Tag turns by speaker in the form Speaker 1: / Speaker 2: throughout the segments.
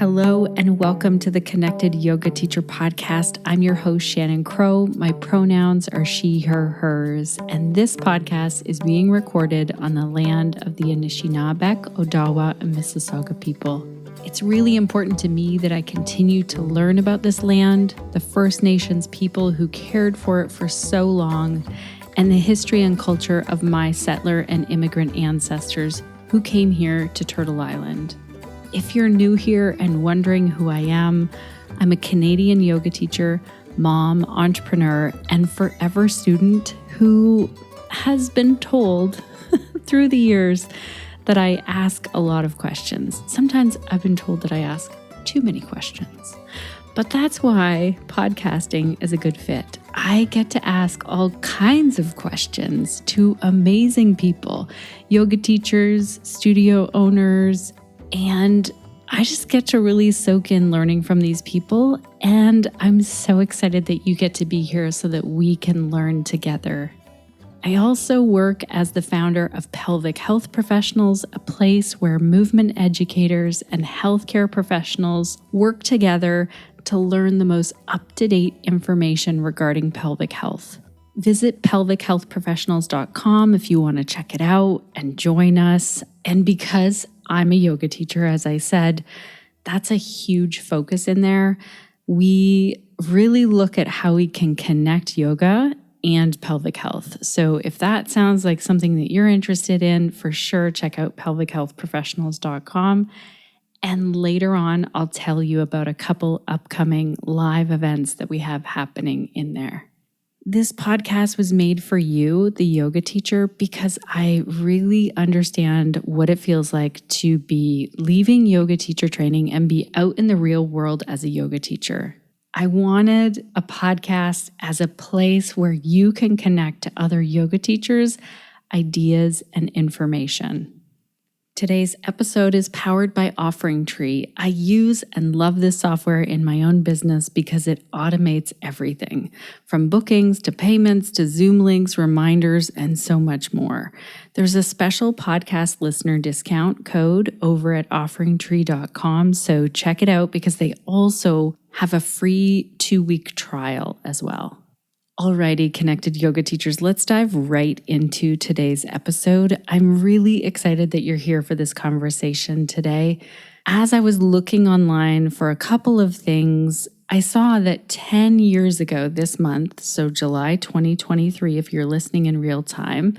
Speaker 1: Hello and welcome to the Connected Yoga Teacher Podcast. I'm your host, Shannon Crow. My pronouns are she, her, hers, and this podcast is being recorded on the land of the Anishinaabe, Odawa, and Mississauga people. It's really important to me that I continue to learn about this land, the First Nations people who cared for it for so long, and the history and culture of my settler and immigrant ancestors who came here to Turtle Island. If you're new here and wondering who I am, I'm a Canadian yoga teacher, mom, entrepreneur, and forever student who has been told through the years that I ask a lot of questions. Sometimes I've been told that I ask too many questions. But that's why podcasting is a good fit. I get to ask all kinds of questions to amazing people, yoga teachers, studio owners, and I just get to really soak in learning from these people. And I'm so excited that you get to be here so that we can learn together. I also work as the founder of Pelvic Health Professionals, a place where movement educators and healthcare professionals work together to learn the most up-to-date information regarding pelvic health. Visit pelvichealthprofessionals.com if you want to check it out and join us. And because I'm a yoga teacher, as I said, that's a huge focus in there. We really look at how we can connect yoga and pelvic health. So if that sounds like something that you're interested in, for sure, check out pelvichealthprofessionals.com. And later on, I'll tell you about a couple upcoming live events that we have happening in there. This podcast was made for you, the yoga teacher, because I really understand what it feels like to be leaving yoga teacher training and be out in the real world as a yoga teacher. I wanted a podcast as a place where you can connect to other yoga teachers, ideas, and information. Today's episode is powered by OfferingTree. I use and love this software in my own business because it automates everything, from bookings to payments to Zoom links, reminders, and so much more. There's a special podcast listener discount code over at OfferingTree.com, so check it out because they also have a free 2-week trial as well. Alrighty, connected yoga teachers, let's dive right into today's episode. I'm really excited that you're here for this conversation today. As I was looking online for a couple of things, I saw that 10 years ago this month, so July 2023, if you're listening in real time,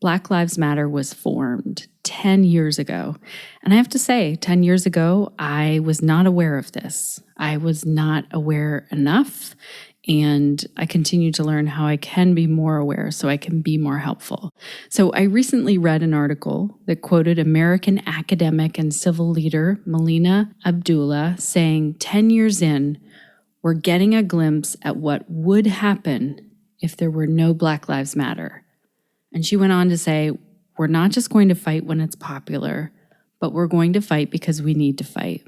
Speaker 1: Black Lives Matter was formed 10 years ago. And I have to say, 10 years ago, I was not aware of this. I was not aware enough. And I continue to learn how I can be more aware so I can be more helpful. So I recently read an article that quoted American academic and civil leader Melina Abdullah saying, 10 years in, we're getting a glimpse at what would happen if there were no Black Lives Matter. And she went on to say, we're not just going to fight when it's popular, but we're going to fight because we need to fight.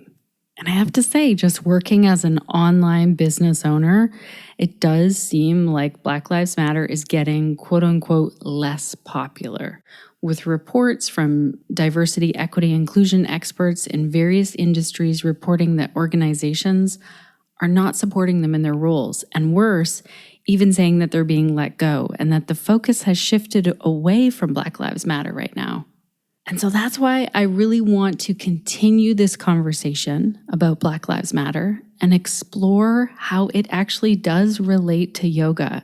Speaker 1: And I have to say, just working as an online business owner, it does seem like Black Lives Matter is getting quote unquote less popular, with reports from diversity, equity, inclusion experts in various industries reporting that organizations are not supporting them in their roles, and worse, even saying that they're being let go and that the focus has shifted away from Black Lives Matter right now. And so that's why I really want to continue this conversation about Black Lives Matter and explore how it actually does relate to yoga.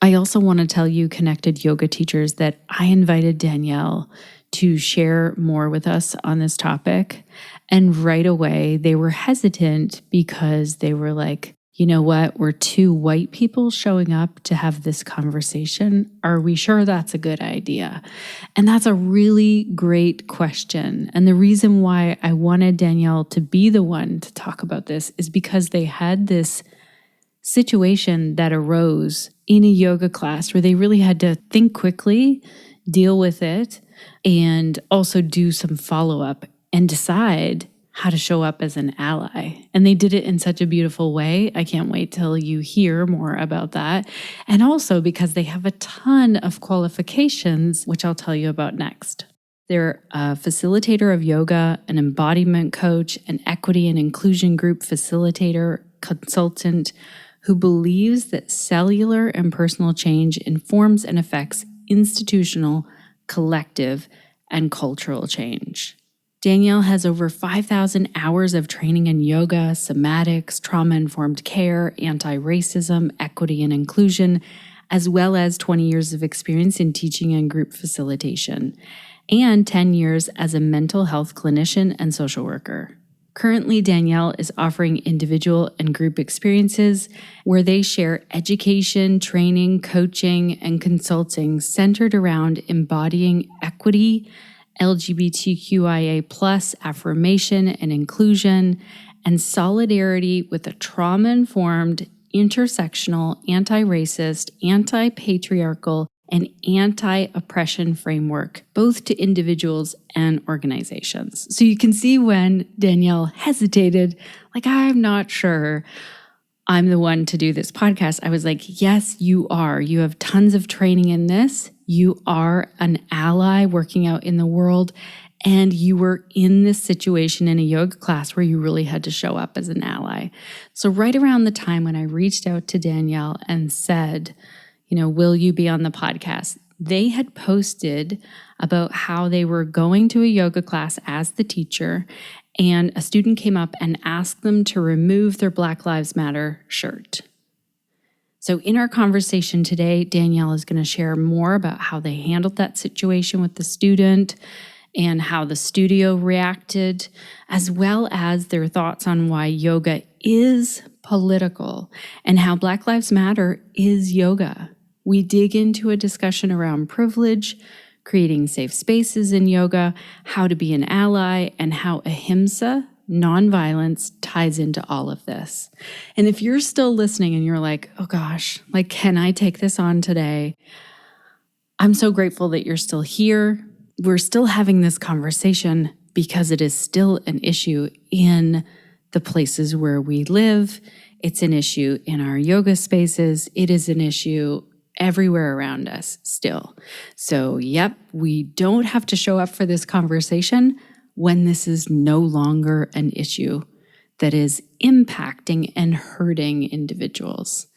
Speaker 1: I also want to tell you, connected yoga teachers, that I invited Danielle to share more with us on this topic. And right away, they were hesitant because they were like, you know what, we're two white people showing up to have this conversation. Are we sure that's a good idea? And that's a really great question. And the reason why I wanted Danielle to be the one to talk about this is because they had this situation that arose in a yoga class where they really had to think quickly, deal with it, and also do some follow-up and decide how to show up as an ally. And they did it in such a beautiful way. I can't wait till you hear more about that. And also because they have a ton of qualifications, which I'll tell you about next. They're a facilitator of yoga, an embodiment coach, an equity and inclusion group facilitator, consultant who believes that cellular and personal change informs and affects institutional, collective, and cultural change. Danielle has over 5,000 hours of training in yoga, somatics, trauma-informed care, anti-racism, equity and inclusion, as well as 20 years of experience in teaching and group facilitation, and 10 years as a mental health clinician and social worker. Currently, Danielle is offering individual and group experiences where they share education, training, coaching, and consulting centered around embodying equity, LGBTQIA+, affirmation and inclusion, and solidarity with a trauma-informed, intersectional, anti-racist, anti-patriarchal, and anti-oppression framework, both to individuals and organizations. So you can see when Danielle hesitated, like, I'm not sure I'm the one to do this podcast. I was like, yes, you are. You have tons of training in this. You are an ally working out in the world. And you were in this situation in a yoga class where you really had to show up as an ally. So right around the time when I reached out to Danielle and said, will you be on the podcast? They had posted about how they were going to a yoga class as the teacher, and a student came up and asked them to remove their Black Lives Matter shirt. So in our conversation today, Danielle is going to share more about how they handled that situation with the student and how the studio reacted, as well as their thoughts on why yoga is political and how Black Lives Matter is yoga. We dig into a discussion around privilege, creating safe spaces in yoga, how to be an ally, and how ahimsa, nonviolence, ties into all of this. And if you're still listening and you're like, oh gosh, can I take this on today? I'm so grateful that you're still here. We're still having this conversation because it is still an issue in the places where we live. It's an issue in our yoga spaces. It is an issue everywhere around us still. So, yep, we don't have to show up for this conversation when this is no longer an issue that is impacting and hurting individuals.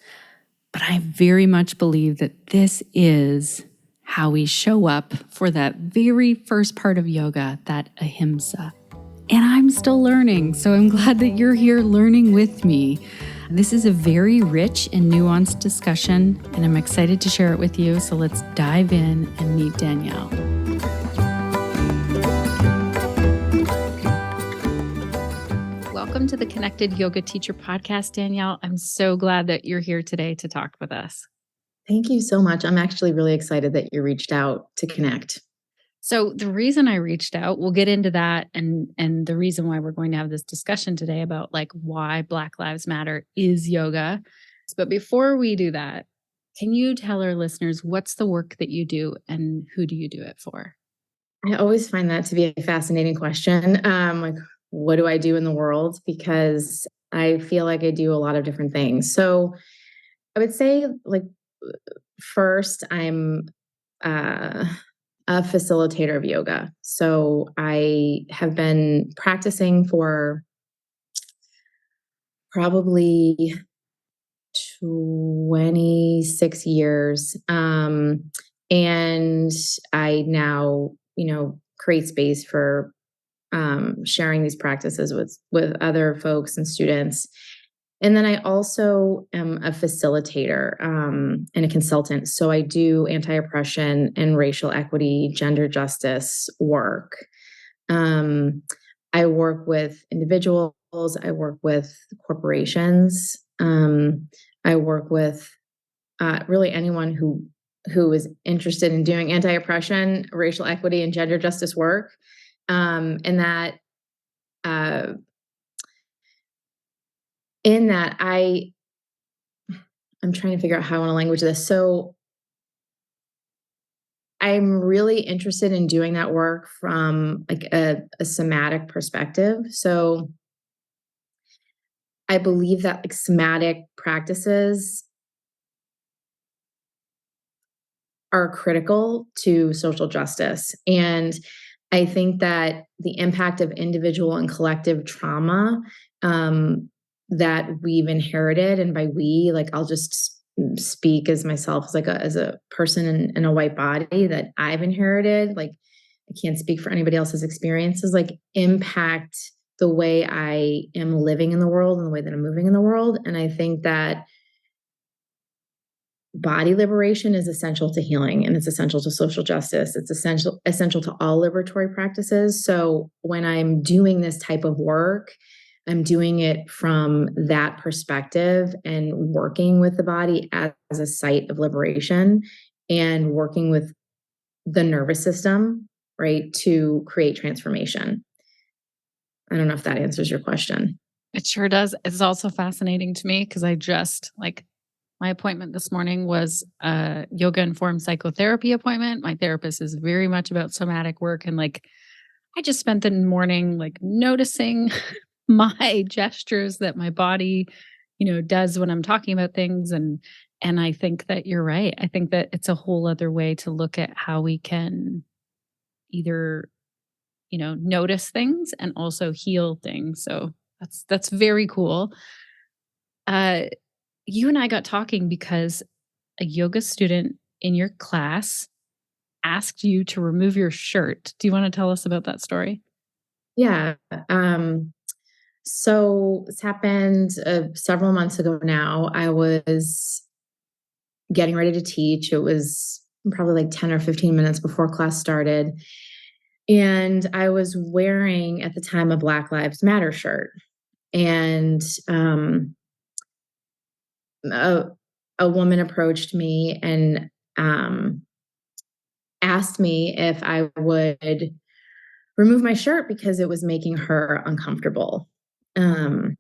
Speaker 1: But I very much believe that this is how we show up for that very first part of yoga, that ahimsa. And I'm still learning, so I'm glad that you're here learning with me. This is a very rich and nuanced discussion, and I'm excited to share it with you. So let's dive in and meet Danielle. Welcome to the Connected Yoga Teacher Podcast, Danielle. I'm so glad that you're here today to talk with us.
Speaker 2: Thank you so much. I'm actually really excited that you reached out to connect.
Speaker 1: So the reason I reached out, we'll get into that and the reason why we're going to have this discussion today about why Black Lives Matter is yoga. But before we do that, can you tell our listeners what's the work that you do and who do you do it for?
Speaker 2: I always find that to be a fascinating question. What do I do in the world? Because I feel like I do a lot of different things. So I would say, first, I'm a facilitator of yoga. So I have been practicing for probably 26 years. And I now, create space for sharing these practices with other folks and students. And then I also am a facilitator and a consultant. So I do anti-oppression and racial equity, gender justice work. I work with individuals. I work with corporations. I work with really anyone who is interested in doing anti-oppression, racial equity, and gender justice work. And that in that I'm trying to figure out how I want to language this. So I'm really interested in doing that work from a somatic perspective. So I believe that somatic practices are critical to social justice. And I think that the impact of individual and collective trauma that we've inherited, and by we, like I'll just speak as myself as a person in a white body, that I've inherited, like I can't speak for anybody else's experiences, like impact the way I am living in the world and the way that I'm moving in the world. And I think that body liberation is essential to healing, and it's essential to social justice. It's essential to all liberatory practices. So when I'm doing this type of work, I'm doing it from that perspective and working with the body as a site of liberation and working with the nervous system, right, to create transformation. I don't know if that answers your question.
Speaker 1: It sure does. It's also fascinating to me because I just like my appointment this morning was a yoga informed psychotherapy appointment. My therapist is very much about somatic work. And like, I just spent the morning like noticing my gestures that my body, does when I'm talking about things. And I think that you're right. I think that it's a whole other way to look at how we can either, notice things and also heal things. So that's very cool. Uh, you and I got talking because a yoga student in your class asked you to remove your shirt. Do you want to tell us about that story?
Speaker 2: Yeah. So this happened several months ago now. I was getting ready to teach. It was probably like 10 or 15 minutes before class started. And I was wearing at the time a Black Lives Matter shirt. And a, a woman approached me and asked me if I would remove my shirt because it was making her uncomfortable. And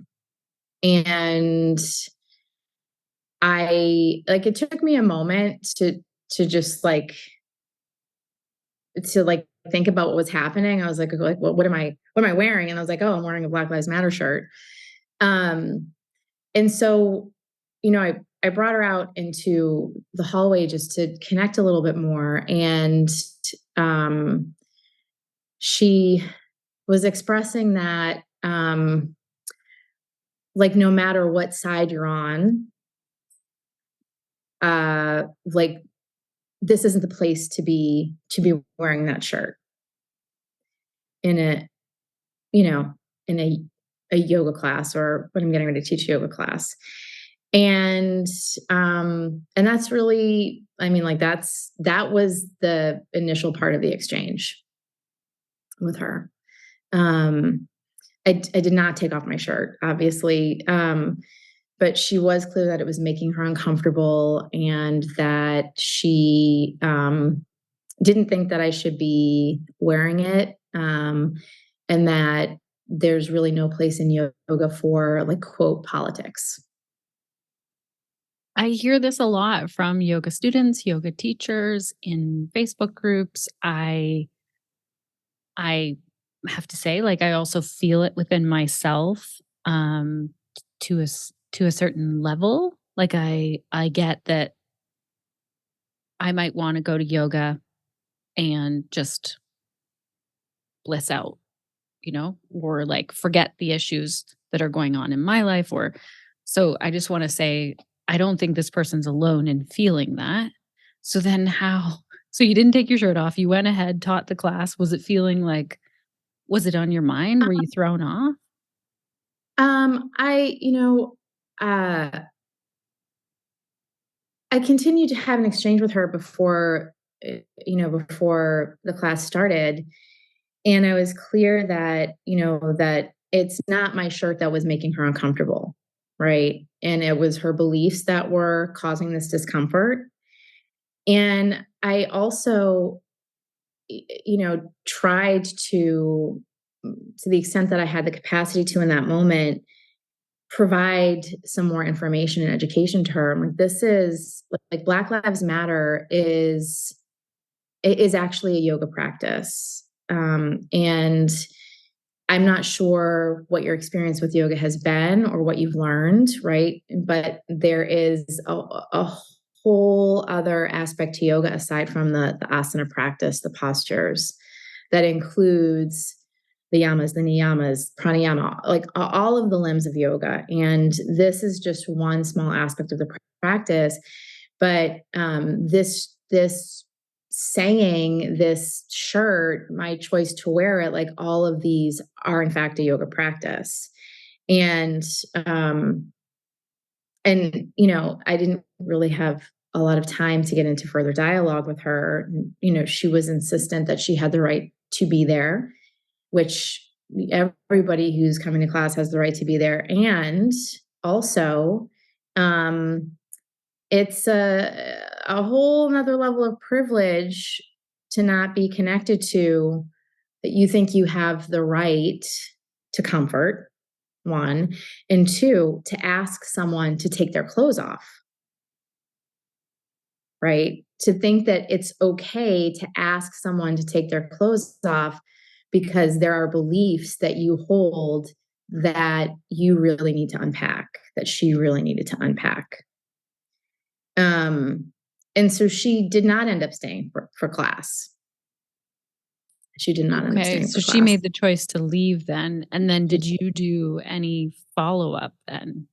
Speaker 2: it took me a moment to just like think about what was happening. I was like, what am I wearing? And I was like, oh, I'm wearing a Black Lives Matter shirt. And so, I brought her out into the hallway just to connect a little bit more. And she was expressing that, like, no matter what side you're on, like, this isn't the place to be wearing that shirt in a, you know, in a yoga class, or when I'm getting ready to teach yoga class. And that's really, I mean, like that was the initial part of the exchange with her. I did not take off my shirt, obviously. But she was clear that it was making her uncomfortable, and that she didn't think that I should be wearing it. And that there's really no place in yoga for, like, quote, politics.
Speaker 1: I hear this a lot from yoga students, yoga teachers in Facebook groups. I have to say, like, I also feel it within myself, to a certain level. Like, I get that I might want to go to yoga and just bliss out, or like forget the issues that are going on in my life. Or so I just want to say, I don't think this person's alone in feeling that. So then how? So you didn't take your shirt off. You went ahead, taught the class. Was it feeling like, was it on your mind? Were you thrown off?
Speaker 2: I, uh, I continued to have an exchange with her before the class started. And I was clear that, that it's not my shirt that was making her uncomfortable. Right. And it was her beliefs that were causing this discomfort. And I also, tried to the extent that I had the capacity to in that moment, provide some more information and education to her. I'm like, this is like Black Lives Matter is actually a yoga practice. And I'm not sure what your experience with yoga has been or what you've learned, right? But there is a whole other aspect to yoga aside from the asana practice, the postures, that includes the yamas, the niyamas, pranayama, like all of the limbs of yoga. And this is just one small aspect of the practice. But this saying, this shirt, my choice to wear it, like all of these are in fact a yoga practice. And I didn't really have a lot of time to get into further dialogue with her. She was insistent that she had the right to be there, which everybody who's coming to class has the right to be there. And also, it's a whole nother level of privilege to not be connected to, that you think you have the right to comfort, one, and two, to ask someone to take their clothes off, right? To think that it's okay to ask someone to take their clothes off because there are beliefs that you hold that you really need to unpack, that she really needed to unpack. And so she did not end up staying for class. She did not end up staying
Speaker 1: So
Speaker 2: for
Speaker 1: she
Speaker 2: class.
Speaker 1: made the choice to leave then. And then did you do any follow-up then?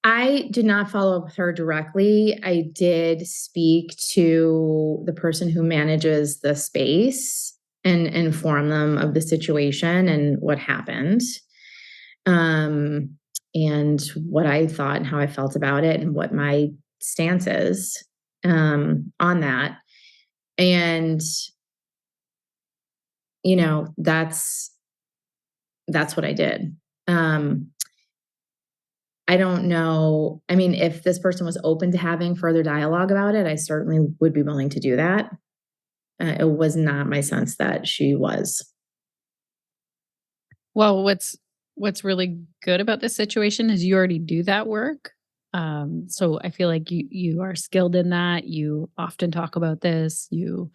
Speaker 2: I did not follow up with her directly. I did speak to the person who manages the space and inform them of the situation and what happened. And what I thought and how I felt about it and what my stance is on that. And that's what I did. I don't know. I mean, if this person was open to having further dialogue about it, I certainly would be willing to do that. It was not my sense that she was.
Speaker 1: Well, what's really good about this situation is you already do that work. So I feel like you are skilled in that. You often talk about this. You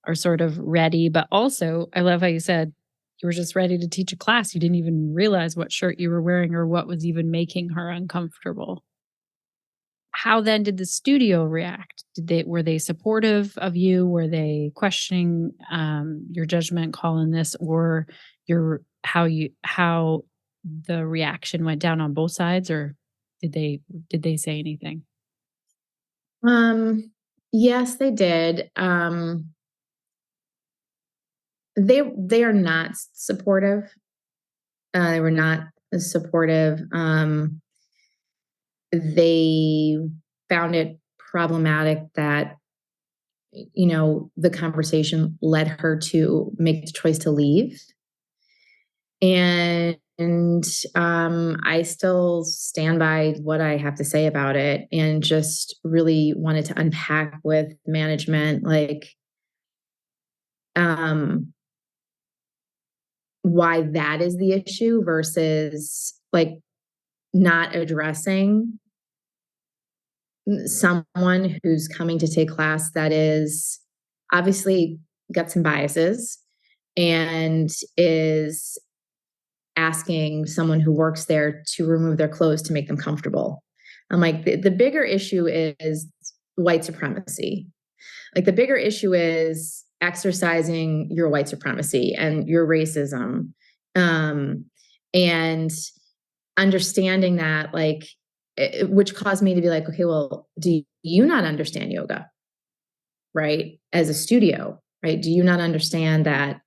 Speaker 1: are sort of ready, but also I love how you said you were just ready to teach a class. You didn't even realize what shirt you were wearing or what was even making her uncomfortable. How then did the studio react? Were they supportive of you? Were they questioning your judgment call in this, or how the reaction went down on both sides, or did they say anything?
Speaker 2: Yes, they did. They are not supportive. They were not supportive. They found it problematic that the conversation led her to make the choice to leave. And I still stand by what I have to say about it, and just really wanted to unpack with management, like, why that is the issue versus like not addressing someone who's coming to take class that is obviously got some biases and is asking someone who works there to remove their clothes to make them comfortable. I'm like, the bigger issue is white supremacy. Like, the bigger issue is exercising your white supremacy and your racism. And understanding that, like, which caused me to be like, okay, well, do you not understand yoga? Right? As a studio, right? Do you not understand that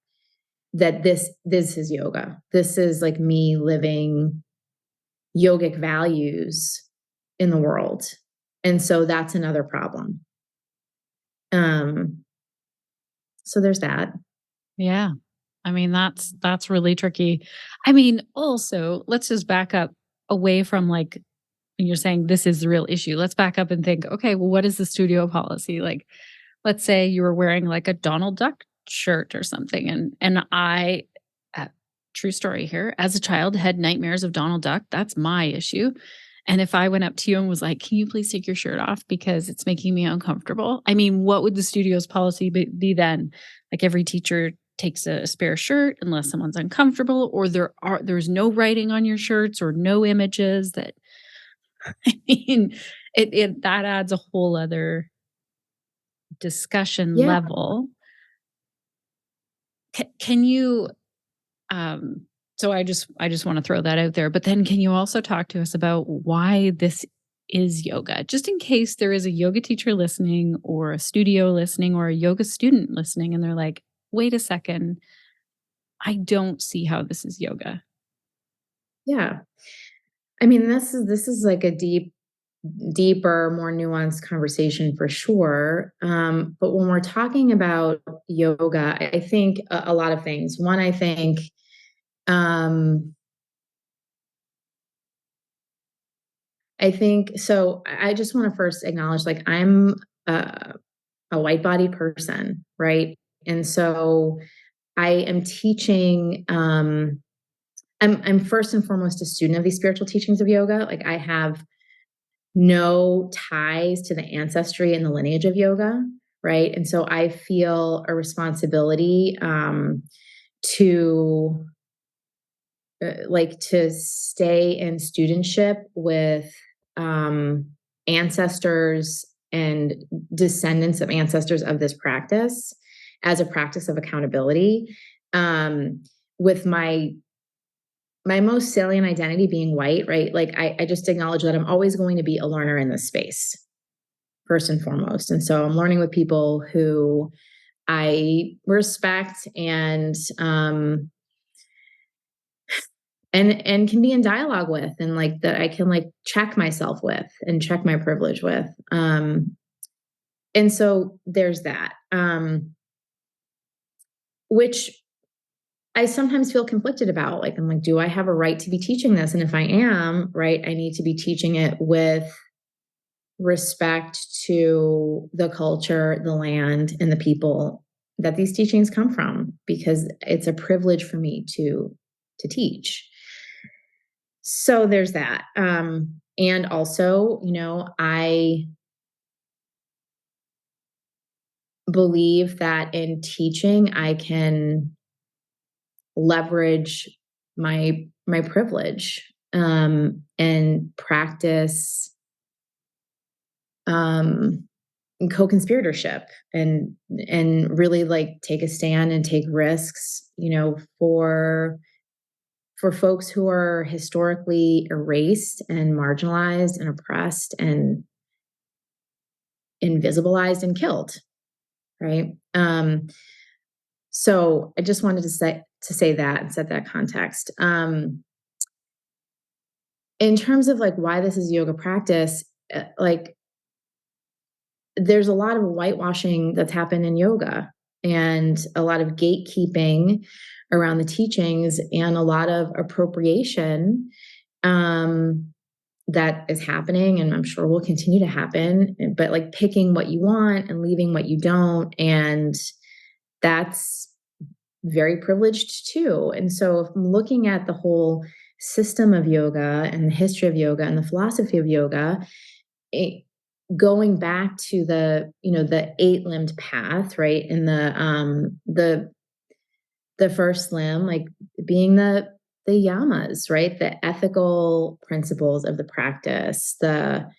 Speaker 2: this is yoga? This is like me living yogic values in the world. And so that's another problem. So there's that.
Speaker 1: Yeah. I mean, that's really tricky. I mean, also, let's just back up away from like when you're saying this is the real issue. Let's back up and think, okay, well, what is the studio policy? Like, let's say you were wearing like a Donald Duck shirt or something, and I, true story here, as a child had nightmares of Donald Duck. That's my issue. And if I went up to you and was like, "Can you please take your shirt off because it's making me uncomfortable?" I mean, what would the studio's policy be then? Like every teacher takes a spare shirt unless someone's uncomfortable, or there's no writing on your shirts or no images that I mean, it that adds a whole other discussion
Speaker 2: Yeah.
Speaker 1: level. Can you, so I just want to throw that out there, but then can you also talk to us about why this is yoga? Just in case there is a yoga teacher listening or a studio listening or a yoga student listening and they're like, wait a second, I don't see how this is yoga.
Speaker 2: Yeah. I mean, this is like a deeper, more nuanced conversation for sure. But when we're talking about yoga, I think a lot of things. One, I think, um, so. I just want to first acknowledge, like, I'm a white body person, right? And so I am teaching. I'm first and foremost a student of these spiritual teachings of yoga. Like, I have no ties to the ancestry and the lineage of yoga, right? And so I feel a responsibility to to stay in studentship with ancestors and descendants of ancestors of this practice as a practice of accountability, with my most salient identity being white, right? Like, I just acknowledge that I'm always going to be a learner in this space, first and foremost. And so I'm learning with people who I respect and can be in dialogue with, and like that I can like check myself with and check my privilege with. And so there's that. Which I sometimes feel conflicted about. Like, I'm like, do I have a right to be teaching this? And if I am, right, I need to be teaching it with respect to the culture, the land, and the people that these teachings come from, because it's a privilege for me to teach. So there's that. And also, I believe that in teaching, I can leverage my privilege, and practice um, co-conspiratorship, and really like take a stand and take risks, for folks who are historically erased and marginalized and oppressed and invisibilized and killed, right? So I just wanted to say that and set that context. In terms of like why this is yoga practice, like, there's a lot of whitewashing that's happened in yoga, and a lot of gatekeeping around the teachings, and a lot of appropriation that is happening, and I'm sure will continue to happen, but like picking what you want and leaving what you don't. And that's very privileged too. And so if I'm looking at the whole system of yoga and the history of yoga and the philosophy of yoga, it, going back to the eight-limbed path, right? And the first limb, like being the yamas, right? The ethical principles of the practice, the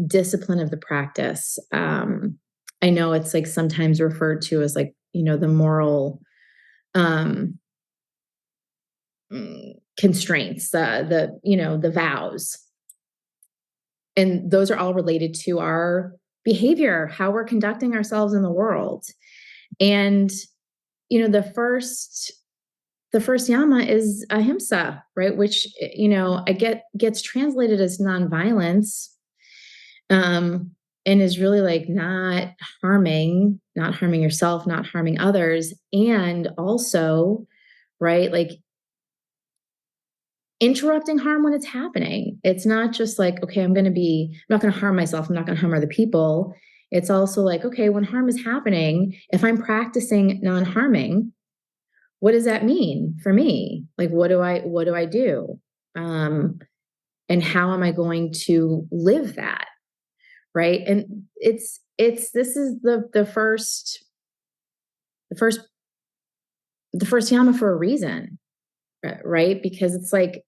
Speaker 2: discipline of the practice. I know it's like sometimes referred to as like, the moral um constraints, the vows. And those are all related to our behavior, how we're conducting ourselves in the world. And the first yama is ahimsa, right? Which gets translated as nonviolence, and is really like not harming yourself, not harming others, and also, right, like interrupting harm when it's happening. It's not just like, okay, I'm not going to harm myself. I'm not going to harm other people. It's also like, okay, when harm is happening, if I'm practicing non-harming, what does that mean for me? Like, what do I do? And how am I going to live that? Right. And this is the first yama for a reason, right? Because it's like,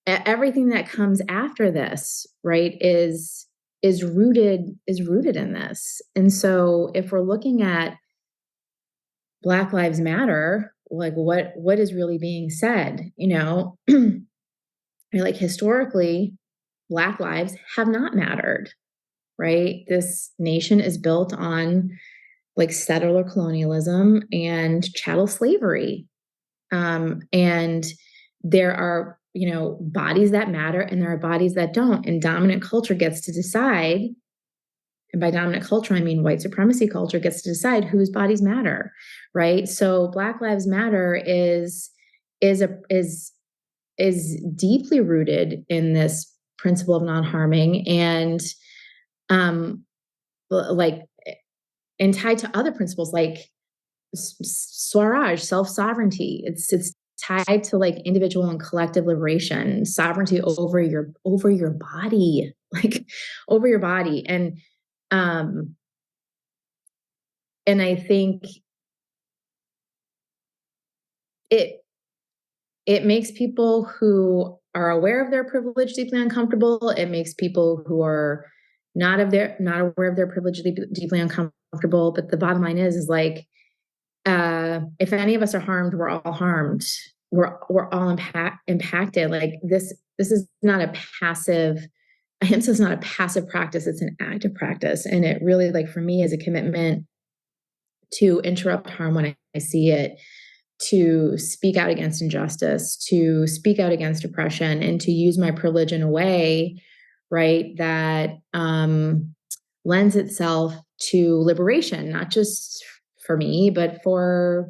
Speaker 2: everything that comes after this, right, is rooted in this. And so if we're looking at Black Lives Matter, like what is really being said, like historically, Black lives have not mattered, right? This nation is built on like settler colonialism and chattel slavery. And there are, bodies that matter and there are bodies that don't. And dominant culture gets to decide. And by dominant culture, I mean white supremacy culture gets to decide whose bodies matter, right? So Black Lives Matter is a is deeply rooted in this principle of non-harming and like and tied to other principles like Swaraj, self-sovereignty. It's tied to like individual and collective liberation, sovereignty over your body, like over your body. Um and I think it it makes people who are aware of their privilege deeply uncomfortable. It makes people who are not aware of their privilege deeply uncomfortable. But the bottom line is like, if any of us are harmed, we're all harmed. We're all impacted. Like this is not a passive. Ahimsa is not a passive practice. It's an active practice, and it really, like for me, is a commitment to interrupt harm when I see it, to speak out against injustice, to speak out against oppression, and to use my privilege in a way, right, that lends itself to liberation, not just for me, but for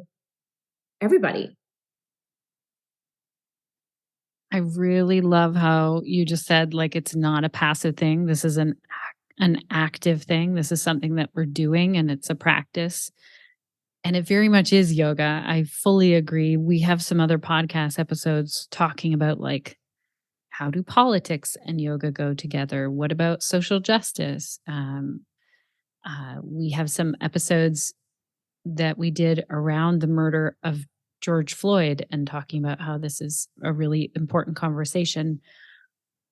Speaker 2: everybody.
Speaker 1: I really love how you just said, like, it's not a passive thing. This is an active thing. This is something that we're doing and it's a practice. And it very much is yoga. I fully agree. We have some other podcast episodes talking about like how do politics and yoga go together? What about social justice? We have some episodes that we did around the murder of George Floyd and talking about how this is a really important conversation.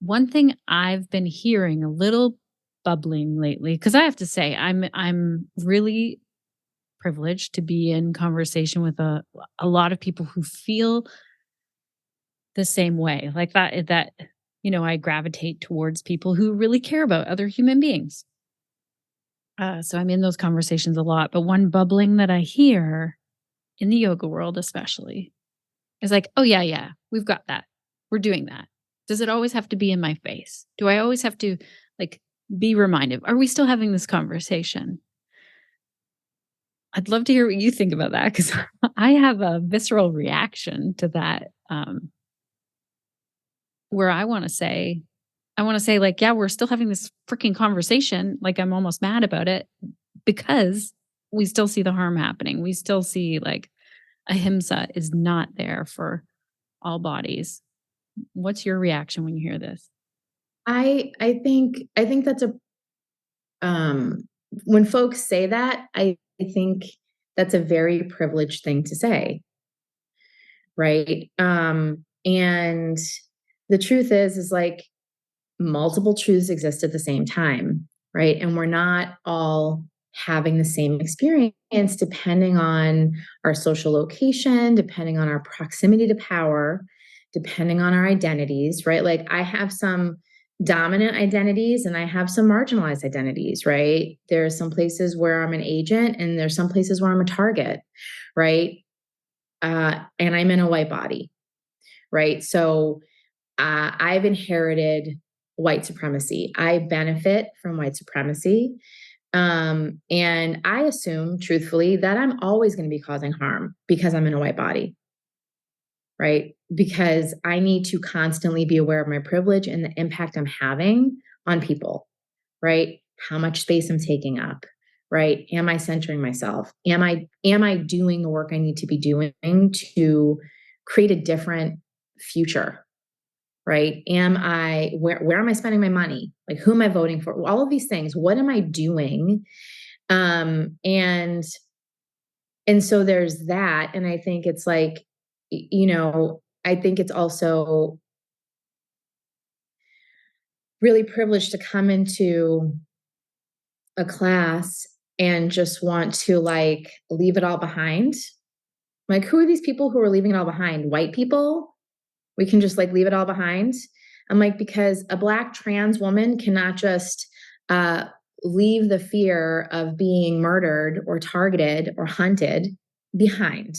Speaker 1: One thing I've been hearing a little bubbling lately, because I have to say I'm really privileged to be in conversation with a lot of people who feel the same way. Like I gravitate towards people who really care about other human beings. So I'm in those conversations a lot. But one bubbling that I hear in the yoga world, especially, is like, oh, yeah, yeah, we've got that. We're doing that. Does it always have to be in my face? Do I always have to like be reminded? Are we still having this conversation? I'd love to hear what you think about that because I have a visceral reaction to that where I want to say, like, yeah, we're still having this freaking conversation. Like, I'm almost mad about it because we still see the harm happening. We still see, like, ahimsa is not there for all bodies. What's your reaction when you hear this?
Speaker 2: I think that's a when folks say that, I think that's a very privileged thing to say, right? And the truth is like multiple truths exist at the same time, right? And we're not all having the same experience depending on our social location, depending on our proximity to power, depending on our identities, right? Like I have some dominant identities and I have some marginalized identities, right? There are some places where I'm an agent and there's some places where I'm a target, right? And I'm in a white body, right? So I've inherited white supremacy. I benefit from white supremacy. And I assume, truthfully, that I'm always going to be causing harm because I'm in a white body, right? Because I need to constantly be aware of my privilege and the impact I'm having on people, right? How much space I'm taking up, right? Am I centering myself? Am I doing the work I need to be doing to create a different future, right? Where am I spending my money? Like who am I voting for? All of these things. What am I doing? And so there's that. And I think it's like, I think it's also really privileged to come into a class and just want to like leave it all behind. Like, who are these people who are leaving it all behind? White people? We can just like leave it all behind. I'm like, because a Black trans woman cannot just leave the fear of being murdered or targeted or hunted behind,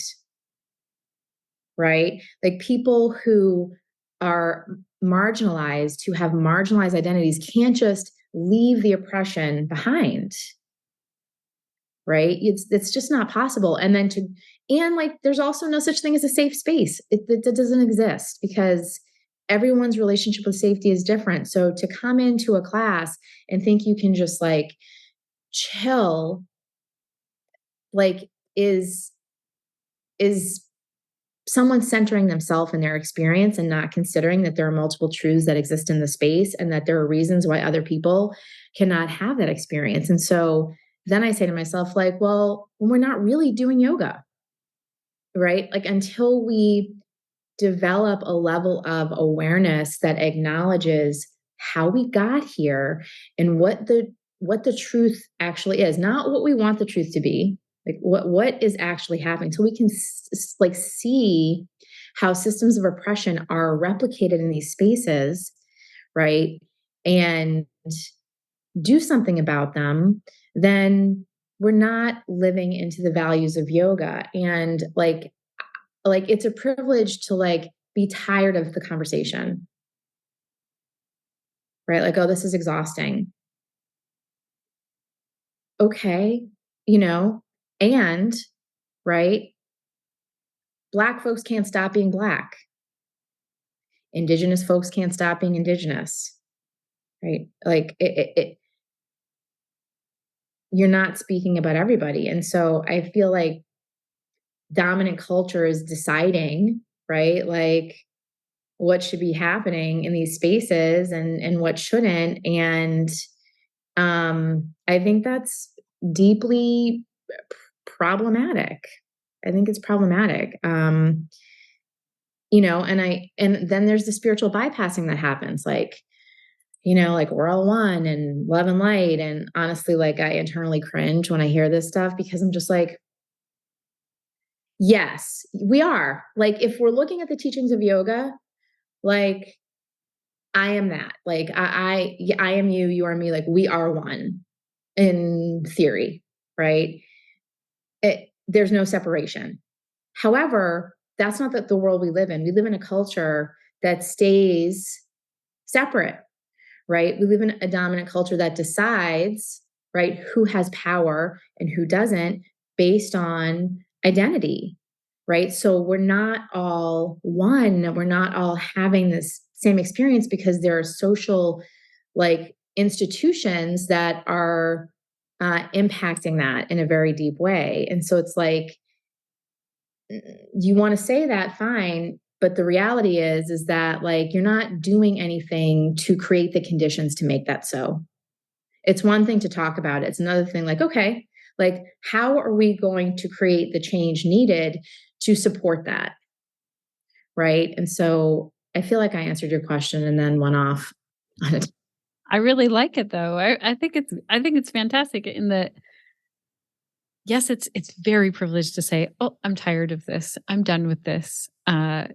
Speaker 2: right? Like, people who are marginalized, who have marginalized identities, can't just leave the oppression behind, right? It's just not possible. And like, there's also no such thing as a safe space. It doesn't exist, because everyone's relationship with safety is different. So to come into a class and think you can just like chill, like, is someone centering themselves in their experience and not considering that there are multiple truths that exist in the space and that there are reasons why other people cannot have that experience. And so then I say to myself, like, well, we're not really doing yoga, right? Like, until we develop a level of awareness that acknowledges how we got here and what the truth actually is, not what we want the truth to be, like what is actually happening, so we can like see how systems of oppression are replicated in these spaces, right? And do something about them, then we're not living into the values of yoga. And like it's a privilege to like be tired of the conversation, right? Like, oh, this is exhausting. Okay, you know, and right, Black folks can't stop being Black. Indigenous folks can't stop being Indigenous, right? Like you're not speaking about everybody. And so I feel like dominant culture is deciding, right? Like, what should be happening in these spaces and what shouldn't. And I think that's deeply problematic. I think it's problematic. And then there's the spiritual bypassing that happens. Like, like, we're all one and love and light. And honestly, like, I internally cringe when I hear this stuff, because I'm just like, yes, we are. Like, if we're looking at the teachings of yoga, like, I am that. Like, I am you, you are me. Like, we are one in theory, right? There's no separation. However, that's not the world we live in. We live in a culture that stays separate, right? We live in a dominant culture that decides, right, who has power and who doesn't based on identity, right? So we're not all one. We're not all having this same experience, because there are social, like, institutions that are impacting that in a very deep way. And so it's like, you want to say that, fine, but the reality is that, like, you're not doing anything to create the conditions to make that so. It's one thing to talk about it. It's another thing, like, okay, like, how are we going to create the change needed to support that, right? And so I feel like I answered your question and then went off on it.
Speaker 1: I really like it though. I think it's fantastic in that, yes, it's very privileged to say, "Oh, I'm tired of this. I'm done with this." I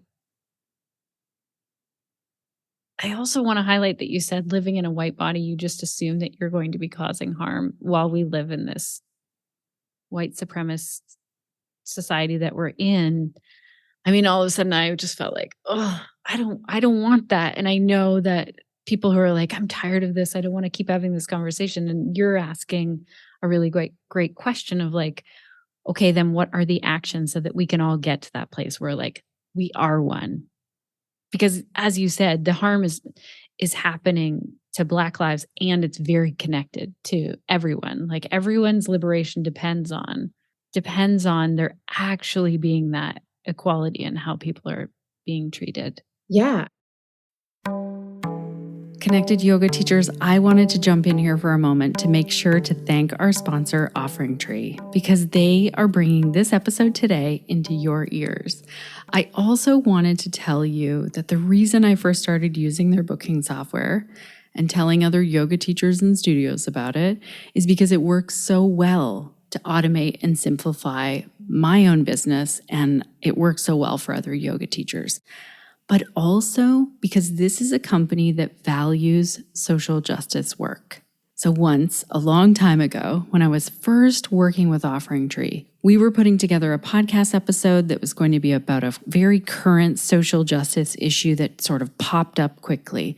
Speaker 1: also want to highlight that you said living in a white body, you just assume that you're going to be causing harm while we live in this white supremacist society that we're in. I mean, all of a sudden I just felt like, oh, I don't want that. And I know that people who are like, I'm tired of this, I don't want to keep having this conversation. And you're asking a really great question of like, okay, then what are the actions so that we can all get to that place where like we are one? Because as you said, the harm is happening to Black lives, and it's very connected to everyone. Like, everyone's liberation depends on there actually being that equality in how people are being treated.
Speaker 2: Yeah.
Speaker 1: Connected yoga teachers, I wanted to jump in here for a moment to make sure to thank our sponsor, OfferingTree, because they are bringing this episode today into your ears. I also wanted to tell you that the reason I first started using their booking software, and telling other yoga teachers and studios about it is because it works so well to automate and simplify my own business, and it works so well for other yoga teachers. But also because this is a company that values social justice work. So once, a long time ago, when I was first working with OfferingTree, we were putting together a podcast episode that was going to be about a very current social justice issue that sort of popped up quickly.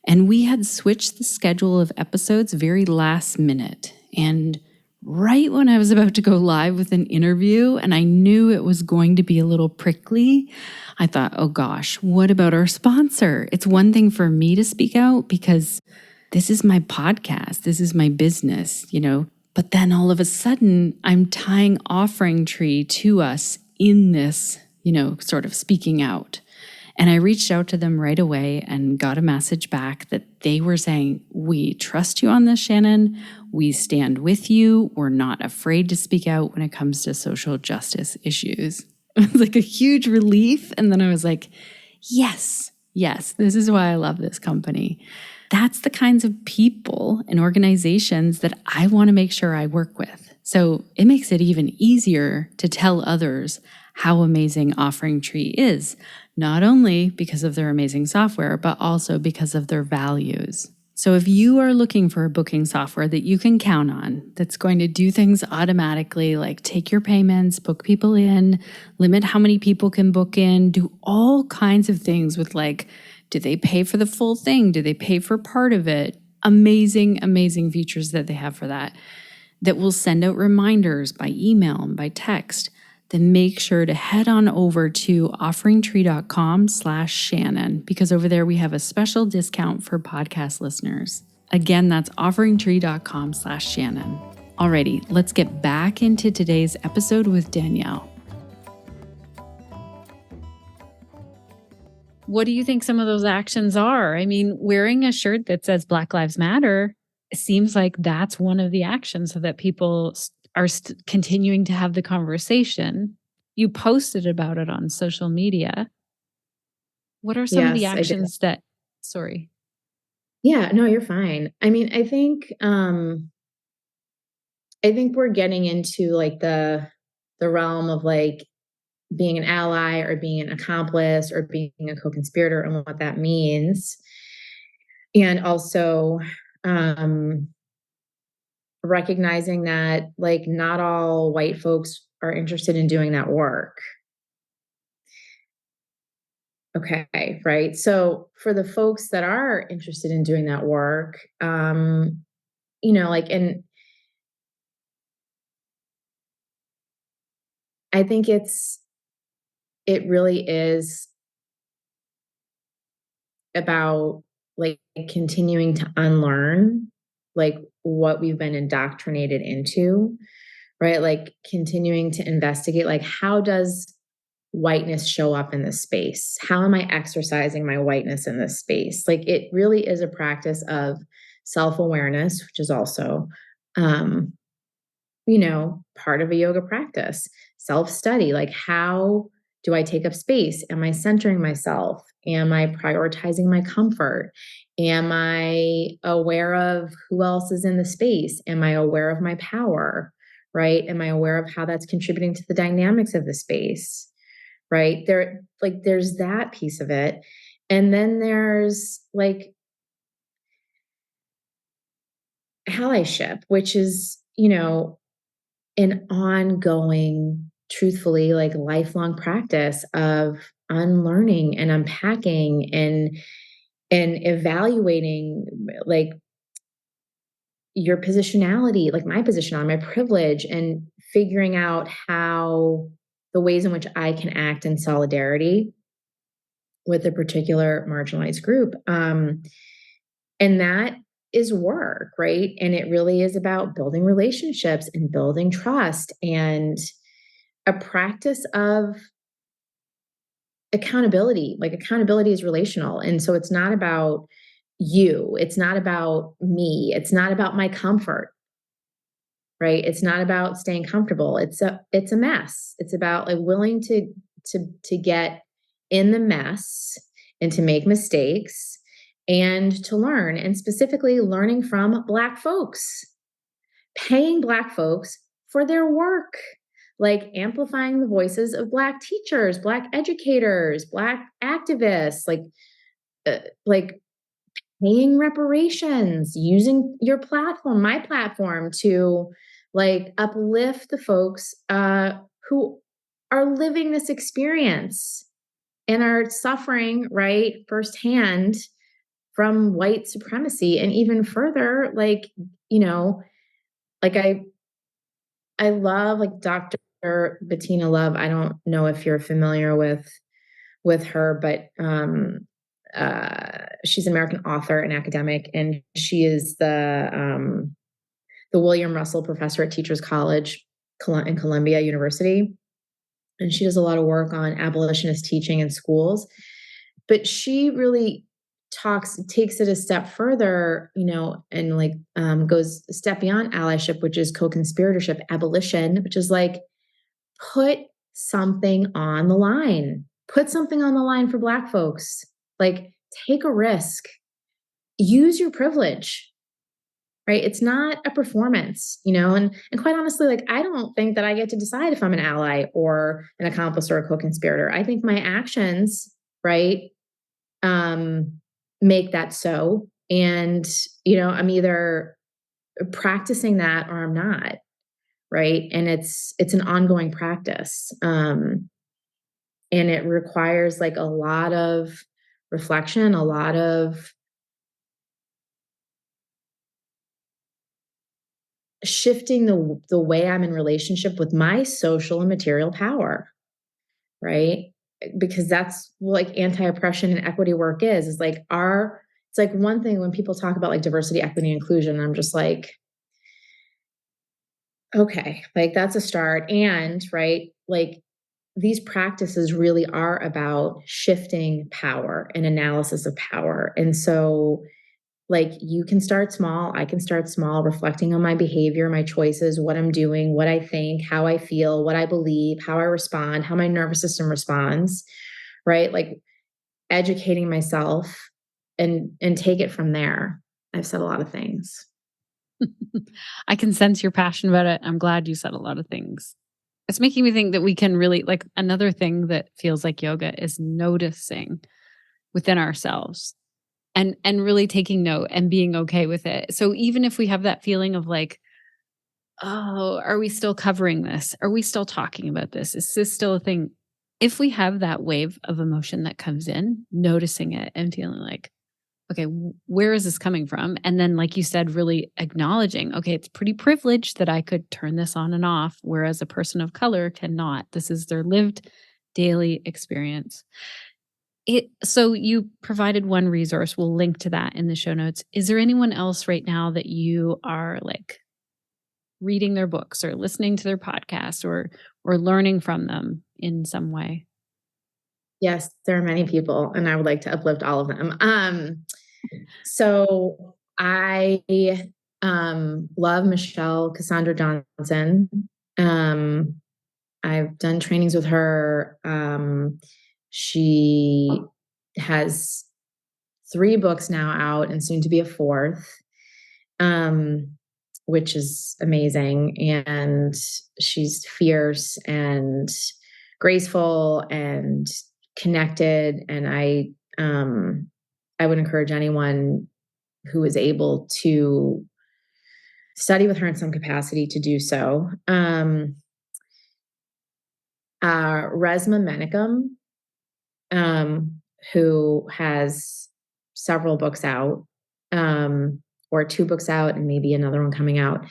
Speaker 1: And we had switched the schedule of episodes very last minute. And right when I was about to go live with an interview and I knew it was going to be a little prickly, I thought, oh gosh, what about our sponsor? It's one thing for me to speak out because this is my podcast, this is my business, But then all of a sudden, I'm tying OfferingTree to us in this, sort of speaking out. And I reached out to them right away and got a message back that they were saying, we trust you on this, Shannon. We stand with you. We're not afraid to speak out when it comes to social justice issues. It was like a huge relief. And then I was like, yes, this is why I love this company. That's the kinds of people and organizations that I want to make sure I work with. So it makes it even easier to tell others how amazing OfferingTree is, not only because of their amazing software, but also because of their values. So if you are looking for a booking software that you can count on, that's going to do things automatically, like take your payments, book people in, limit how many people can book in, do all kinds of things with do they pay for the full thing? Do they pay for part of it? Amazing, amazing features that they have for that will send out reminders by email and by text. Then make sure to head on over to offeringtree.com/Shannon because over there we have a special discount for podcast listeners. Again, that's offeringtree.com/Shannon. Alrighty, let's get back into today's episode with Danielle. What do you think some of those actions are? I mean, wearing a shirt that says Black Lives Matter seems like that's one of the actions so that people are continuing to have the conversation. You posted about it on social media. What are some of the actions sorry.
Speaker 2: Yeah, no, you're fine. I mean, I think we're getting into the realm of being an ally or being an accomplice or being a co-conspirator and what that means. And also recognizing that not all white folks are interested in doing that work. Okay, right. So for the folks that are interested in doing that work, and I think it really is about continuing to unlearn what we've been indoctrinated into, right? Continuing to investigate how does whiteness show up in this space? How am I exercising my whiteness in this space? It really is a practice of self-awareness, which is also part of a yoga practice. Self-study, how do I take up space? Am I centering myself? Am I prioritizing my comfort? Am I aware of who else is in the space? Am I aware of my power? Right? Am I aware of how that's contributing to the dynamics of the space? Right? There's that piece of it. And then there's allyship, which is, an ongoing, truthfully, lifelong practice of unlearning and unpacking and evaluating your positionality, my positionality, my privilege, and figuring out how the ways in which I can act in solidarity with a particular marginalized group. And that is work, right? And it really is about building relationships and building trust and a practice of accountability. Accountability is relational. And so it's not about you. It's not about me. It's not about my comfort, right? It's not about staying comfortable. It's a mess. It's about willing to get in the mess and to make mistakes and to learn, and specifically learning from Black folks, paying Black folks for their work, like amplifying the voices of Black teachers, Black educators, Black activists, like paying reparations, using your platform, my platform, to like uplift the folks who are living this experience and are suffering, right, firsthand from white supremacy. And even further, like, you know, like I love like Dr. Bettina Love. I don't know if you're familiar with her, but she's an American author and academic, and she is the William Russell Professor at Teachers College in Columbia University, and she does a lot of work on abolitionist teaching in schools. But she really takes it a step further, you know, and like goes a step beyond allyship, which is co-conspiratorship, abolition, which is like put something on the line. Put something on the line for Black folks. Like, take a risk. Use your privilege, right? It's not a performance, you know? And quite honestly, like, I don't think that I get to decide if I'm an ally or an accomplice or a co-conspirator. I think my actions, right, make that so. And, you know, I'm either practicing that or I'm not, right? And it's an ongoing practice. And it requires like a lot of reflection, a lot of shifting the way I'm in relationship with my social and material power, right? Because that's like anti-oppression and equity work is like it's like one thing when people talk about like diversity, equity, inclusion, I'm just like, okay, like that's a start. And right, like these practices really are about shifting power and analysis of power. And so like you can start small, I can start small, reflecting on my behavior, my choices, what I'm doing, what I think, how I feel, what I believe, how I respond, how my nervous system responds, right? Like educating myself and take it from there. I've said a lot of things.
Speaker 1: I can sense your passion about it. I'm glad you said a lot of things. It's making me think that we can really, like, another thing that feels like yoga is noticing within ourselves and really taking note and being okay with it. So even if we have that feeling of like, oh, are we still covering this? Are we still talking about this? Is this still a thing? If we have that wave of emotion that comes in, noticing it and feeling like, okay, where is this coming from? And then, like you said, really acknowledging, okay, it's pretty privileged that I could turn this on and off, whereas a person of color cannot. This is their lived daily experience. So you provided one resource. We'll link to that in the show notes. Is there anyone else right now that you are like reading their books or listening to their podcast or learning from them in some way?
Speaker 2: Yes, there are many people, and I would like to uplift all of them. So I love Michelle Cassandra Johnson. I've done trainings with her. She has 3 books now out and soon to be a 4th, which is amazing. And she's fierce and graceful and connected. And I would encourage anyone who is able to study with her in some capacity to do so. Resma Menakem, who has several books out, or 2 books out and maybe another one coming out,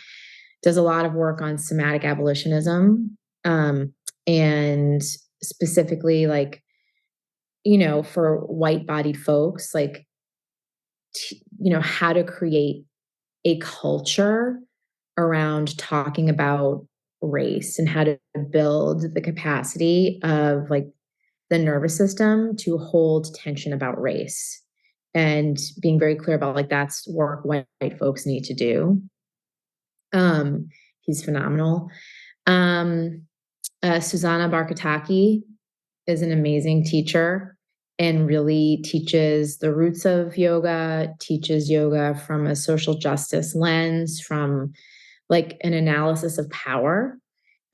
Speaker 2: does a lot of work on somatic abolitionism, and specifically like, you know, for white-bodied folks, like, you know, how to create a culture around talking about race and how to build the capacity of like the nervous system to hold tension about race, and being very clear about like that's work white folks need to do. He's phenomenal. Susanna Barkataki is an amazing teacher and really teaches the roots of yoga, teaches yoga from a social justice lens, from like an analysis of power.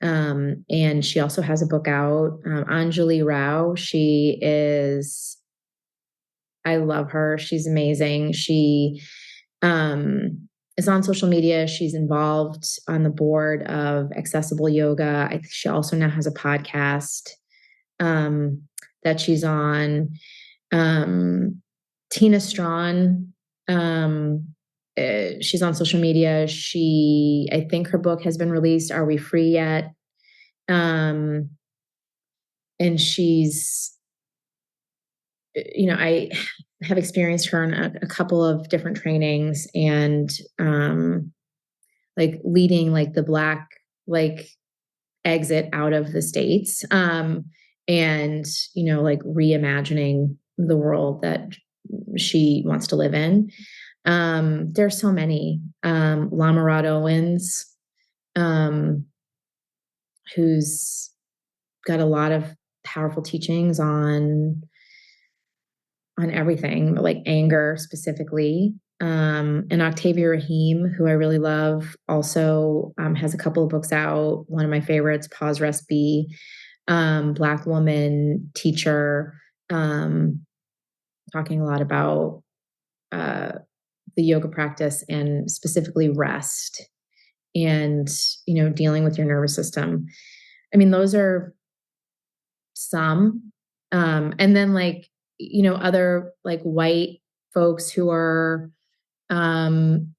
Speaker 2: And she also has a book out, Anjali Rao. I love her. She's amazing. She is on social media. She's involved on the board of Accessible Yoga. I think she also now has a podcast that she's on. Tina Strawn, she's on social media. I think her book has been released. Are We Free Yet? And she's, I have experienced her in a couple of different trainings, and like leading like the Black like exit out of the States, and like reimagining the world that she wants to live in. There's so many. Lama Rod Owens, who's got a lot of powerful teachings on everything, like anger specifically. And Octavia Rahim, who I really love, also has a couple of books out. One of my favorites, Pause, Rest, Be, Black woman teacher, talking a lot about the yoga practice and specifically rest and, dealing with your nervous system. I mean, those are some. And then like, other like white folks who are in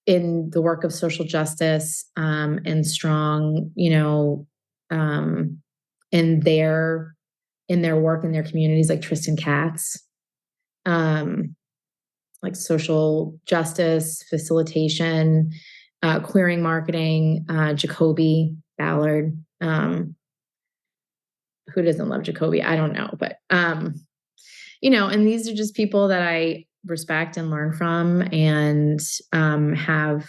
Speaker 2: the work of social justice, and strong, in their work in their communities, like Tristan Katz, like social justice, facilitation, queering marketing, Jacoby Ballard. Who doesn't love Jacoby? I don't know, but and these are just people that I respect and learn from, and have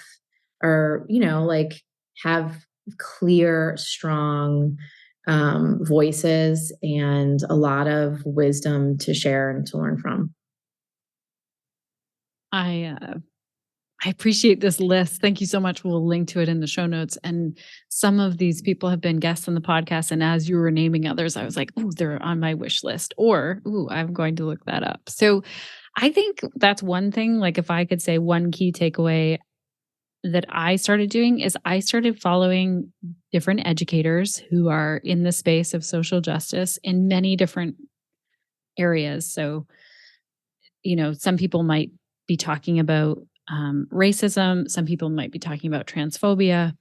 Speaker 2: clear, strong voices and a lot of wisdom to share and to learn from.
Speaker 1: I appreciate this list. Thank you so much. We'll link to it in the show notes. And some of these people have been guests on the podcast. And as you were naming others, I was like, oh, they're on my wish list, or, oh, I'm going to look that up. So I think that's one thing. Like if I could say one key takeaway that I started doing is I started following different educators who are in the space of social justice in many different areas. So, some people might be talking about racism. Some people might be talking about transphobia.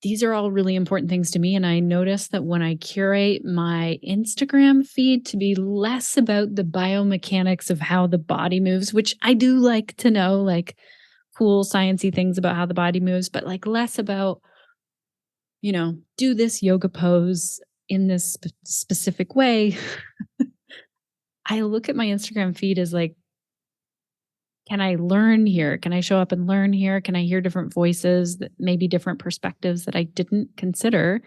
Speaker 1: These are all really important things to me. And I noticed that when I curate my Instagram feed to be less about the biomechanics of how the body moves, which I do like to know, like cool sciencey things about how the body moves, but like less about, do this yoga pose in this specific way. I look at my Instagram feed as like, can I learn here? Can I show up and learn here? Can I hear different voices, that maybe different perspectives that I didn't consider?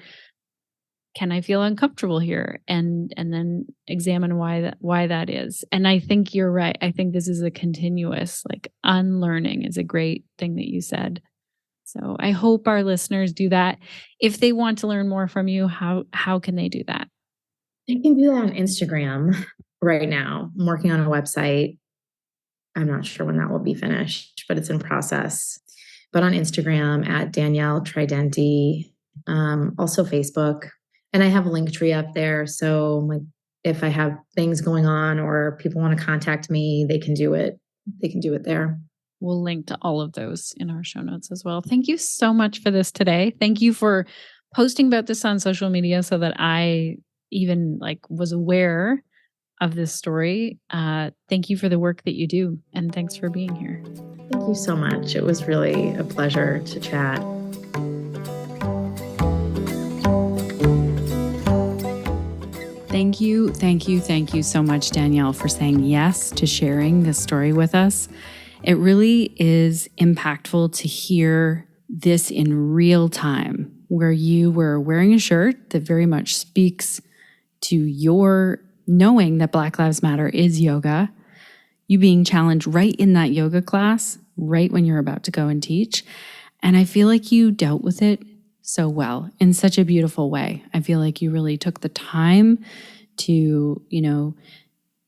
Speaker 1: Can I feel uncomfortable here? And then examine why that is. And I think you're right. I think this is a continuous, like unlearning is a great thing that you said. So I hope our listeners do that. If they want to learn more from you, how can they do that?
Speaker 2: You can do that on Instagram right now. I'm working on a website. I'm not sure when that will be finished, but it's in process. But on Instagram at Danielle Tridenti, also Facebook. And I have a Linktree up there. So like if I have things going on or people want to contact me, they can do it. They can do it there.
Speaker 1: We'll link to all of those in our show notes as well. Thank you so much for this today. Thank you for posting about this on social media so that I even was aware of this story. Thank you for the work that you do, and thanks for being here.
Speaker 2: Thank you so much. It was really a pleasure to chat.
Speaker 1: Thank you so much, Danielle, for saying yes to sharing this story with us. It really is impactful to hear this in real time, where you were wearing a shirt that very much speaks to your knowing that Black Lives Matter is yoga, you being challenged right in that yoga class, right when you're about to go and teach. And I feel like you dealt with it so well in such a beautiful way. I feel like you really took the time to,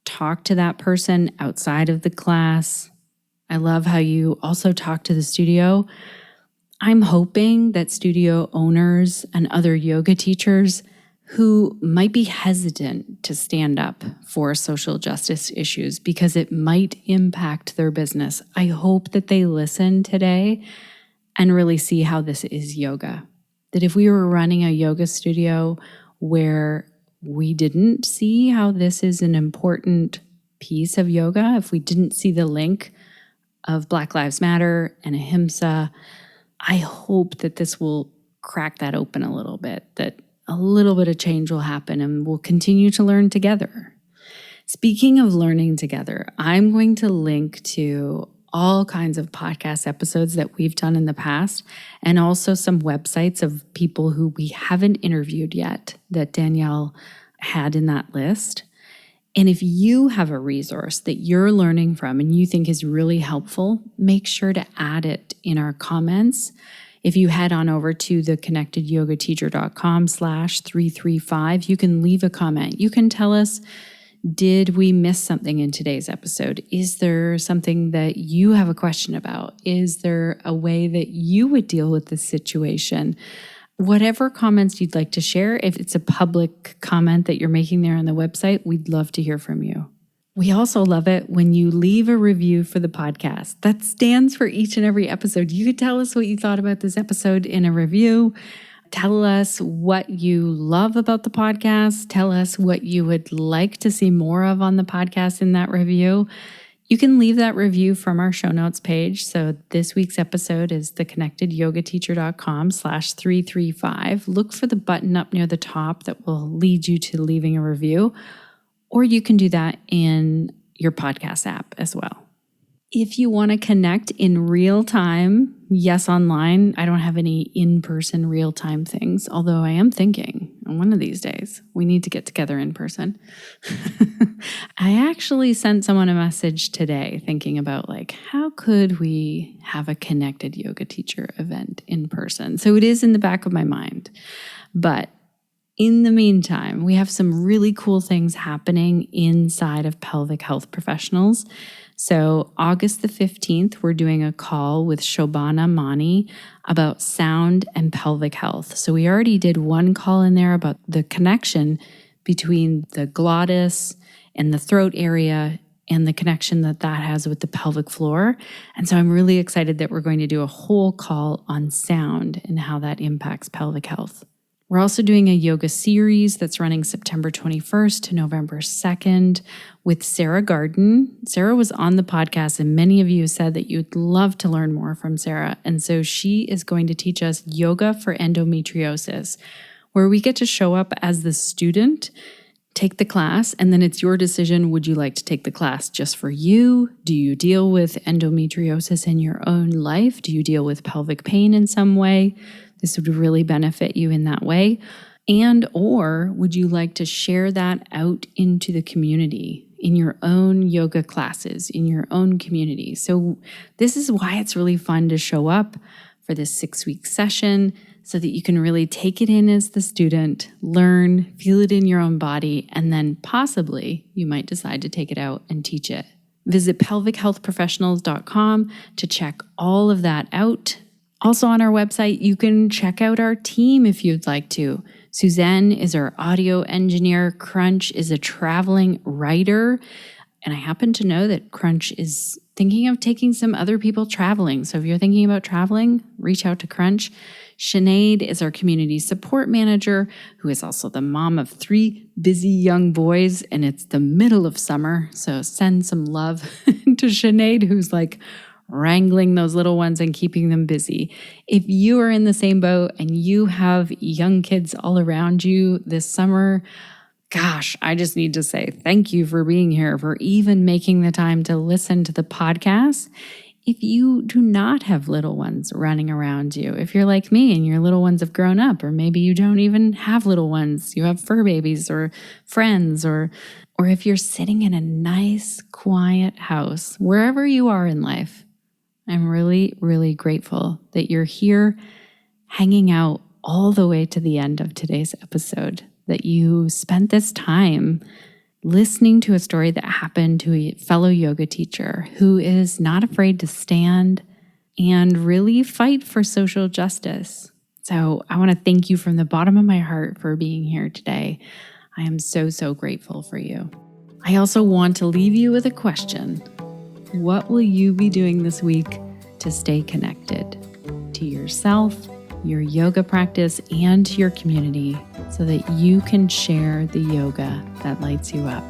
Speaker 1: talk to that person outside of the class. I love how you also talk to the studio. I'm hoping that studio owners and other yoga teachers who might be hesitant to stand up for social justice issues because it might impact their business, I hope that they listen today and really see how this is yoga. That if we were running a yoga studio where we didn't see how this is an important piece of yoga, if we didn't see the link of Black Lives Matter and Ahimsa, I hope that this will crack that open a little bit, that a little bit of change will happen and we'll continue to learn together. Speaking of learning together, I'm going to link to all kinds of podcast episodes that we've done in the past and also some websites of people who we haven't interviewed yet that Danielle had in that list. And if you have a resource that you're learning from and you think is really helpful, make sure to add it in our comments. If you head on over to theconnectedyogateacher.com/335, you can leave a comment. You can tell us, did we miss something in today's episode? Is there something that you have a question about? Is there a way that you would deal with this situation? Whatever comments you'd like to share, if it's a public comment that you're making there on the website, we'd love to hear from you. We also love it when you leave a review for the podcast. That stands for each and every episode. You could tell us what you thought about this episode in a review. Tell us what you love about the podcast. Tell us what you would like to see more of on the podcast in that review. You can leave that review from our show notes page. So this week's episode is theconnectedyogateacher.com/335. Look for the button up near the top that will lead you to leaving a review, or you can do that in your podcast app as well. If you want to connect in real time, yes, online. I don't have any in-person real-time things, although I am thinking one of these days we need to get together in person. I actually sent someone a message today thinking about how could we have a connected yoga teacher event in person? So it is in the back of my mind. But in the meantime, we have some really cool things happening inside of Pelvic Health Professionals. So August the 15th, we're doing a call with Shobana Mani about sound and pelvic health. So we already did one call in there about the connection between the glottis and the throat area and the connection that has with the pelvic floor. And so I'm really excited that we're going to do a whole call on sound and how that impacts pelvic health. We're also doing a yoga series that's running September 21st to November 2nd with Sarah Garden. Sarah was on the podcast, and many of you said that you'd love to learn more from Sarah. And so she is going to teach us yoga for endometriosis, where we get to show up as the student, take the class, and then it's your decision. Would you like to take the class just for you? Do you deal with endometriosis in your own life? Do you deal with pelvic pain in some way? This would really benefit you in that way. And or would you like to share that out into the community in your own yoga classes, in your own community? So this is why it's really fun to show up for this 6-week session so that you can really take it in as the student, learn, feel it in your own body, and then possibly you might decide to take it out and teach it. Visit pelvichealthprofessionals.com to check all of that out. Also on our website, you can check out our team if you'd like to. Suzanne is our audio engineer. Crunch is a traveling writer. And I happen to know that Crunch is thinking of taking some other people traveling. So if you're thinking about traveling, reach out to Crunch. Sinead is our community support manager, who is also the mom of 3 busy young boys, and it's the middle of summer. So send some love to Sinead, who's wrangling those little ones and keeping them busy. If you are in the same boat and you have young kids all around you this summer, gosh, I just need to say thank you for being here, for even making the time to listen to the podcast. if you do not have little ones running around you, if you're like me and your little ones have grown up, or maybe you don't even have little ones, you have fur babies or friends, or if you're sitting in a nice, quiet house, wherever you are in life, I'm really, really grateful that you're here hanging out all the way to the end of today's episode, that you spent this time listening to a story that happened to a fellow yoga teacher who is not afraid to stand and really fight for social justice. So I want to thank you from the bottom of my heart for being here today. I am so, so grateful for you. I also want to leave you with a question. What will you be doing this week to stay connected to yourself, your yoga practice, and to your community so that you can share the yoga that lights you up?